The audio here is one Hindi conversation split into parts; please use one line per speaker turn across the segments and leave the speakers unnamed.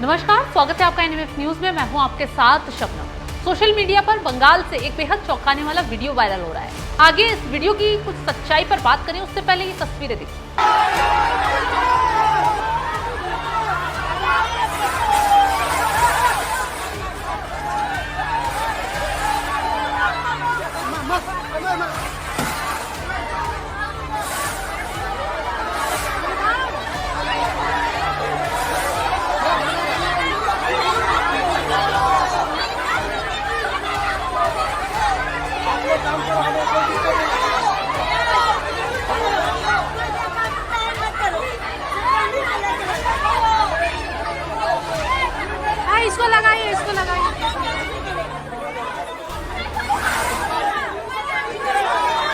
नमस्कार, स्वागत है आपका एनएमएफ न्यूज में। मैं हूं आपके साथ शबनम। सोशल मीडिया पर बंगाल से एक बेहद चौंकाने वाला वीडियो वायरल हो रहा है। आगे इस वीडियो की कुछ सच्चाई पर बात करें उससे पहले ये तस्वीरें देखिए।
इसको लगाइए, इसको लगाइए।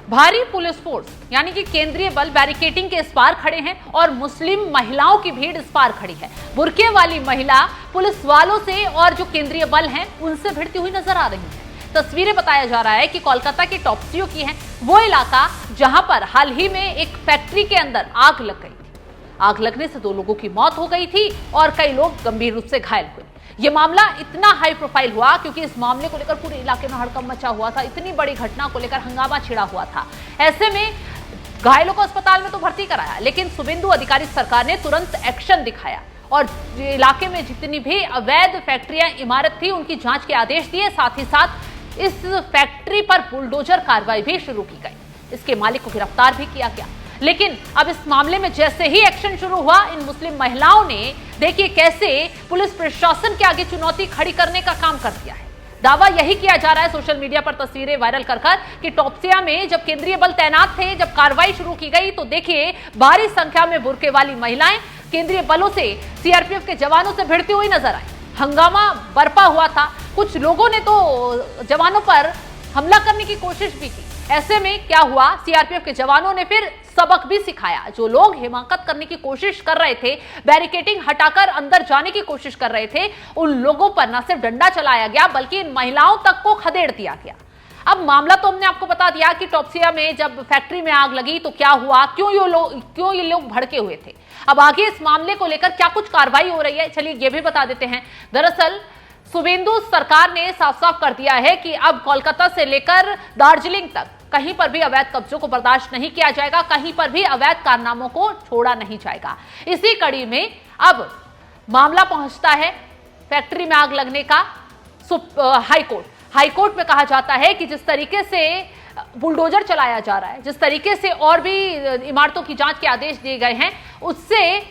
भारी पुलिस फोर्स यानी कि केंद्रीय बल बैरिकेडिंग के इस पार खड़े हैं और मुस्लिम महिलाओं की भीड़ इस पार खड़ी है। बुर्के वाली महिला पुलिस वालों से और जो केंद्रीय बल हैं उनसे भिड़ती हुई नजर आ रही है। तस्वीरें बताया जा रहा है कि कोलकाता के टॉप्सियो की है वो इलाका जहां पर हाल ही में एक फैक्ट्री के अंदर आग लग गई। आग लगने से 2 लोगों की मौत हो गई थी और कई लोग गंभीर रूप से घायल हुए। यह मामला इतना हाई प्रोफाइल हुआ क्योंकि इस मामले को लेकर पूरे इलाके में हड़कंप मचा हुआ था। इतनी बड़ी घटना को लेकर हंगामा छिड़ा हुआ था। ऐसे में घायलों को अस्पताल में तो भर्ती कराया, लेकिन शुभेंदु अधिकारी सरकार ने तुरंत एक्शन दिखाया और इलाके में जितनी भी अवैध फैक्ट्रियां, इमारत थी उनकी जांच के आदेश दिए। साथ ही साथ इस फैक्ट्री पर बुलडोजर कार्रवाई भी शुरू की गई। इसके मालिक को गिरफ्तार भी किया गया। लेकिन अब इस मामले में जैसे ही एक्शन शुरू हुआ, इन मुस्लिम महिलाओं ने देखिए कैसे पुलिस प्रशासन के आगे चुनौती खड़ी करने का काम कर दिया है। दावा यही किया जा रहा है सोशल मीडिया पर तस्वीरें वायरल कर कि टॉप्सिया में जब केंद्रीय बल तैनात थे, जब कार्रवाई शुरू की गई तो देखिए भारी संख्या में बुर्के वाली महिलाएं केंद्रीय बलों से, सीआरपीएफ के जवानों से भिड़ती हुई नजर आई। हंगामा बरपा हुआ था। कुछ लोगों ने तो जवानों पर हमला करने की कोशिश भी की। ऐसे में क्या हुआ, सीआरपीएफ के जवानों ने फिर सबक भी सिखाया। जो लोग हिमाकत करने की कोशिश कर रहे थे, बैरिकेडिंग हटाकर अंदर जाने की कोशिश कर रहे थे, उन लोगों पर न सिर्फ डंडा चलाया गया बल्कि इन महिलाओं तक को खदेड़ दिया गया। अब मामला तो हमने आपको बता दिया कि टॉप्सिया में जब फैक्ट्री में आग लगी तो क्या हुआ, क्यों ये लोग भड़के हुए थे। अब आगे इस मामले को लेकर क्या कुछ कार्रवाई हो रही है, चलिए ये भी बता देते हैं। दरअसल शुभेंदु सरकार ने साफ साफ कर दिया है कि अब कोलकाता से लेकर दार्जिलिंग तक कहीं पर भी अवैध कब्जों को बर्दाश्त नहीं किया जाएगा, कहीं पर भी अवैध कारनामों को छोड़ा नहीं जाएगा। इसी कड़ी में अब मामला पहुंचता है फैक्ट्री में आग लगने का हाईकोर्ट में कहा जाता है कि जिस तरीके से बुलडोजर चलाया जा रहा है, जिस तरीके से और भी इमारतों की जांच के आदेश दिए गए हैं, उससे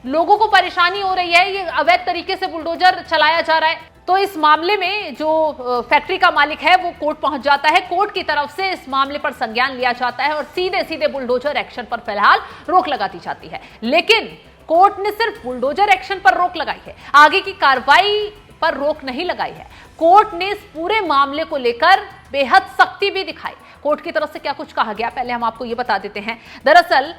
लोगों को परेशानी हो रही है। ये अवैध तरीके से बुलडोजर चलाया जा रहा है। तो इस मामले में जो फैक्ट्री का मालिक है वो कोर्ट पहुंच जाता है। कोर्ट की तरफ से इस मामले पर संज्ञान लिया जाता है और सीधे सीधे बुलडोजर एक्शन पर फिलहाल रोक लगा दी जाती है। लेकिन कोर्ट ने सिर्फ बुलडोजर एक्शन पर रोक लगाई है, आगे की कार्रवाई पर रोक नहीं लगाई है। कोर्ट ने इस पूरे मामले को लेकर बेहद सख्ती भी दिखाई। कोर्ट की तरफ से क्या कुछ कहा गया, पहले हम आपको ये बता देते हैं। दरअसल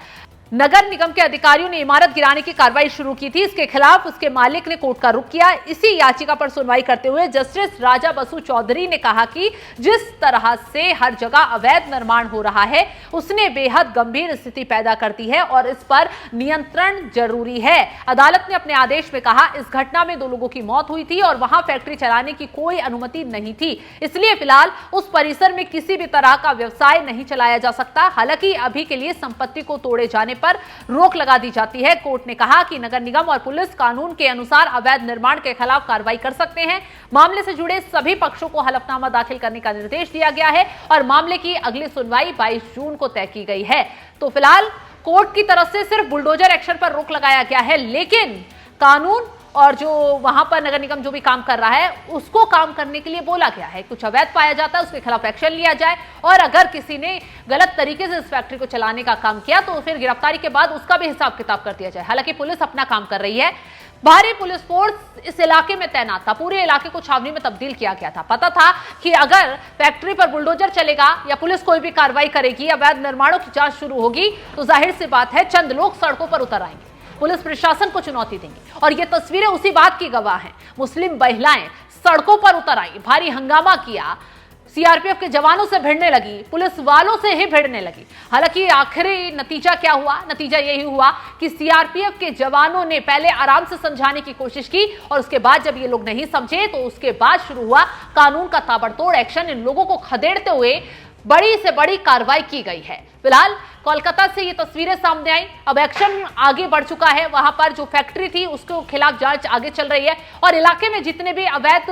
नगर निगम के अधिकारियों ने इमारत गिराने की कार्रवाई शुरू की थी। इसके खिलाफ उसके मालिक ने कोर्ट का रुख किया। इसी याचिका पर सुनवाई करते हुए जस्टिस राजा बसु चौधरी ने कहा कि जिस तरह से हर जगह अवैध निर्माण हो रहा है उसने बेहद गंभीर स्थिति पैदा कर दी है और इस पर नियंत्रण जरूरी है। अदालत ने अपने आदेश में कहा इस घटना में 2 लोगों की मौत हुई थी और वहां फैक्ट्री चलाने की कोई अनुमति नहीं थी, इसलिए फिलहाल उस परिसर में किसी भी तरह का व्यवसाय नहीं चलाया जा सकता। हालांकि अभी के लिए संपत्ति को तोड़े जाने पर रोक लगा दी जाती है। कोर्ट ने कहा कि नगर निगम और पुलिस कानून के अनुसार अवैध निर्माण के खिलाफ कार्रवाई कर सकते हैं। मामले से जुड़े सभी पक्षों को हलफनामा दाखिल करने का निर्देश दिया गया है और मामले की अगली सुनवाई 22 जून को तय की गई है। तो फिलहाल कोर्ट की तरफ से सिर्फ बुलडोजर एक्शन पर रोक लगाया गया है, लेकिन कानून और जो वहां पर नगर निगम जो भी काम कर रहा है उसको काम करने के लिए बोला गया है। कुछ अवैध पाया जाता है उसके खिलाफ एक्शन लिया जाए और अगर किसी ने गलत तरीके से इस फैक्ट्री को चलाने का काम किया तो फिर गिरफ्तारी के बाद उसका भी हिसाब किताब कर दिया जाए। हालांकि पुलिस अपना काम कर रही है। भारी पुलिस फोर्स इस इलाके में तैनात था। पूरे इलाके को छावनी में तब्दील किया गया था। पता था कि अगर फैक्ट्री पर बुलडोजर चलेगा या पुलिस कोई भी कार्रवाई करेगी, अवैध निर्माणों की जांच शुरू होगी तो जाहिर सी बात है चंद लोग सड़कों पर उतर आएंगे, पुलिस प्रशासन को चुनौती देंगे। और ये तस्वीरें उसी बात की गवाह हैं। मुस्लिम महिलाएं सड़कों पर उतर आई, भारी हंगामा किया, सीआरपीएफ के जवानों से भिड़ने लगी, पुलिस वालों से ही भिड़ने लगी। हालांकि आखिरी नतीजा क्या हुआ? नतीजा यही हुआ कि सीआरपीएफ के जवानों ने पहले आराम से समझाने की कोशिश की और उसके बाद जब ये लोग नहीं समझे तो उसके बाद शुरू हुआ कानून का ताबड़तोड़ एक्शन। इन लोगों को खदेड़ते हुए बड़ी से बड़ी कार्रवाई की गई है। फिलहाल कोलकाता से ये तस्वीरें सामने आई। अब एक्शन आगे बढ़ चुका है। वहां पर जो फैक्ट्री थी उसके खिलाफ जांच आगे चल रही है और इलाके में जितने भी अवैध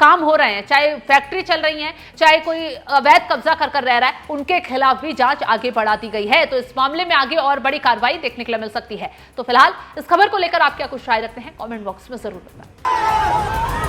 काम हो रहे हैं, चाहे फैक्ट्री चल रही है, चाहे कोई अवैध कब्जा कर रह रहा है, उनके खिलाफ भी जांच आगे बढ़ा दी गई है। तो इस मामले में आगे और बड़ी कार्रवाई देखने के लिए मिल सकती है। तो फिलहाल इस खबर को लेकर आप क्या कुछ राय रखते हैं, कॉमेंट बॉक्स में जरूर बताएं।